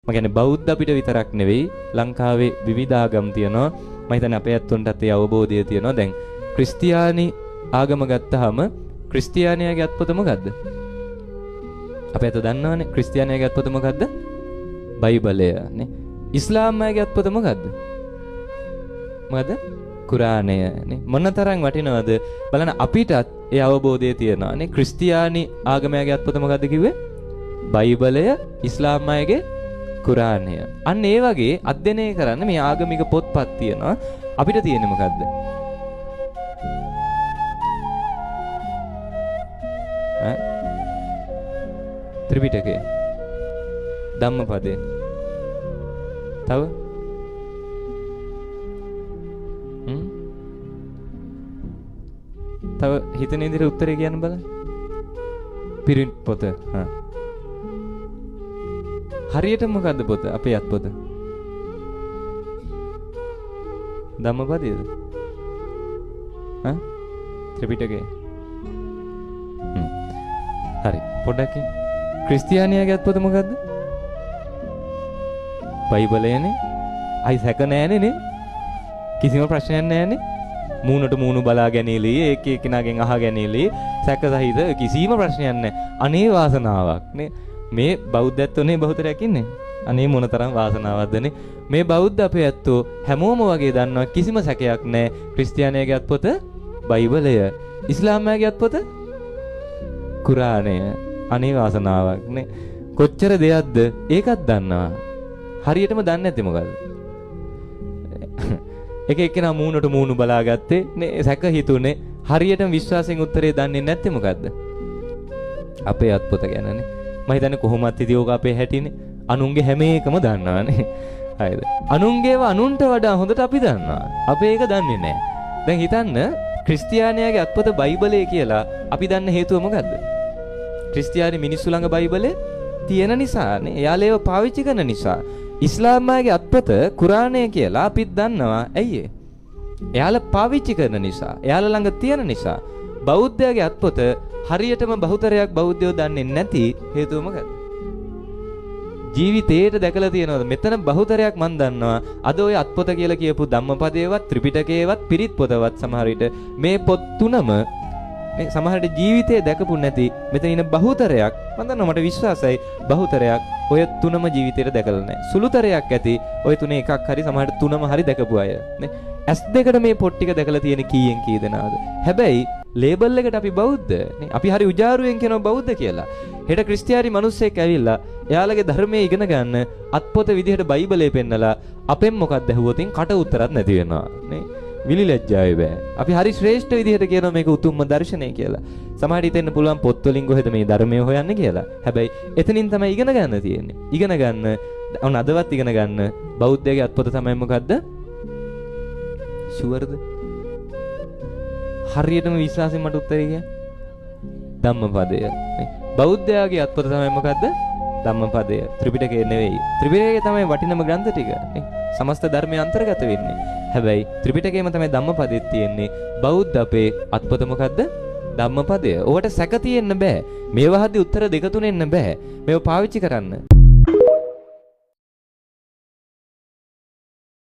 මම කියන්නේ බෞද්ධ අපිට විතරක් නෙවෙයි ලංකාවේ විවිධ ආගම් තියෙනවා. මම හිතන්නේ අපේ ඇත්තොන්ටත් ඒ අවබෝධය තියෙනවා. දැන් ක්‍රිස්තියානි ආගම ගත්තාම ක්‍රිස්තියානියාගේ අත්පොත මොකද්ද? අපේ ඇත්තෝ දන්නවනේ ක්‍රිස්තියානියාගේ අත්පොත මොකද්ද? බයිබලය නේ. ඉස්ලාම් අයගේ අත්පොත මොකද්ද? මොකද්ද? කුරානය නේ. මොනතරම් වටිනවද බලන්න අපිටත් ඒ අවබෝධය තියෙනවා නේ. ක්‍රිස්තියානි ආගමයාගේ අත්පොත මොකද්ද කිව්වේ? බයිබලය. ඉස්ලාම් අයගේ කුරානය. අන්න ඒ වගේ අධ්‍යයනය කරන්න මේ ආගමික පොත්පත් තියෙනවා. අපිට තියෙන්නේ මොකද්ද? ත්‍රිපිටකය, ධම්මපදය, තව තව හිතන ඉදිරිය උත්තරේ කියන්න බලන්න. පිරිත් පොත. හරියට මොකද්ද පොත? අපේ අත් පොත. ධම්මපදයේද? ත්‍රිපිටකය. හරි. පොඩ්ඩක් ක්‍රිස්තියානියාගේ අත් පොත මොකද්ද? බයිබලයනේ. අයි සැක නෑනේ නේ. කිසිම ප්‍රශ්නයක් නෑනේ. මූණට මූණු බලා ගැනීමලි ඒක එක්කිනාගෙන් අහ ගැනීමලි සැක සහිත කිසිම ප්‍රශ්නයක් නෑ. අනේ වාසනාවක් නේ. මේ බෞද්ධත්වනේ බහුතරයක් ඉන්නේ. අනේ මොනතරම් වාසනාවක්ද නේ. මේ බෞද්ධ අපේ ඇත්තෝ හැමෝම වගේ දන්නවා කිසිම සැකයක් නෑ. ක්‍රිස්තියානියාගේ අත්පොත බයිබලය. ඉස්ලාමයාගේ අත්පොත කුරානය. අනේ වාසනාවක් නේ. කොච්චර දෙයක්ද ඒකත් දන්නවා. හරියටම දන්නේ නැත්තේ මොකද? එක එක්කෙනා මූණට මූණු බලාගත්තේ නේ. සැක හිතුනේ හරියටම විශ්වාසයෙන් උත්තරේ දන්නේ නැත්තේ මොකද්ද? අපේ අත්පොත ගැනනේ. මම හිතන්නේ කොහොමත් ඉතින් ඕක අපේ හැටිනේ. අනුන්ගේ හැම එකම දන්නවානේ. හරිද? අනුන්ගේව අනුන්ට වඩා හොඳට අපි දන්නවා. අපේ එක දන්නේ නැහැ. දැන් හිතන්න ක්‍රිස්තියානියාගේ අත්පොත බයිබලය කියලා අපි දන්න හේතුව මොකද්ද? ක්‍රිස්තියානි මිනිස්සු ළඟ බයිබලය තියෙන නිසානේ. එයාලා ඒව පාවිච්චි කරන නිසා. ඉස්ලාම් අයගේ අත්පොත කුරානය කියලා අපිත් දන්නවා. ඇයි ඒ? එයාලා පාවිච්චි කරන නිසා. එයාලා ළඟ තියෙන නිසා. බෞද්ධයාගේ අත්පොත හරියටම බහුතරයක් බෞද්ධයෝ දන්නේ නැති හේතුව මොකද? ජීවිතේට දැකලා තියෙනවද? මෙතන බහුතරයක් මන් දන්නවා. අද ඔය අත්පොත කියලා කියපු ධම්මපදයේවත් ත්‍රිපිටකයේවත් පිරිත් පොතවත් සමහර විට මේ පොත් තුනම මේ සමහරට ජීවිතේ දැකපු නැති මෙතන ඉන්න බහුතරයක් මම දන්නවා මට විශ්වාසයි බහුතරයක් ඔය තුනම ජීවිතේට දැකලා නැහැ. සුළුතරයක් ඇති ඔය තුනේ එකක් හරි සමහරට තුනම හරි දැකපු අය නේ. S2කට මේ පොත් ටික දැකලා තියෙන කීයෙන් කී දෙනාද? හැබැයි ලේබල් එකට අපි බෞද්ධ නේ. අපි හරි උජාරුවෙන් කියනවා බෞද්ධ කියලා. හෙට ක්‍රිස්තියානි මිනිස්සෙක් ඇවිල්ලා එයාලගේ ධර්මයේ ඉගෙන ගන්න අත්පොත විදිහට බයිබලේ පෙන්නලා අපෙන් මොකක්ද ඇහුවොතින් කට උත්තරත් නැති වෙනවා නේ. විලි ලැජ්ජාවේ බෑ. අපි හරි ශ්‍රේෂ්ඨ විදිහට කියනවා මේක උතුම්ම දර්ශනය කියලා. සමහරට හිතෙන්න පුළුවන් පොත් වලින් කොහෙද මේ ධර්මය හොයන්නේ කියලා. හැබැයි එතනින් තමයි ඉගෙන ගන්න තියෙන්නේ. ඉගෙන ගන්න ඔන්න අදවත් ඉගෙන ගන්න බෞද්ධයාගේ අත්පොත තමයි මොකද්ද? ෂුවර්ද? හරියටම විශ්වාසයෙන් මට උත්තරේ කියන්න. ධම්මපදය නේ. බෞද්ධයාගේ අත්පොත තමයි මොකද්ද? ධම්මපදය. ත්‍රිපිටකය නෙවෙයි. ත්‍රිපිටකය තමයි වටිනම ග්‍රන්ථ ටික නේ. සමස්ත ධර්මයේ අන්තර්ගත වෙන්නේ. හැබැයි ත්‍රිපිටකයේම තමයි ධම්මපදෙත් තියෙන්නේ. බෞද්ධ අපේ අත්පොත මොකද්ද? ධම්මපදය. ඕකට සැක තියෙන්න බෑ. මේවා හදි උත්තර දෙක තුනෙන්න බෑ. මේව පාවිච්චි කරන්න.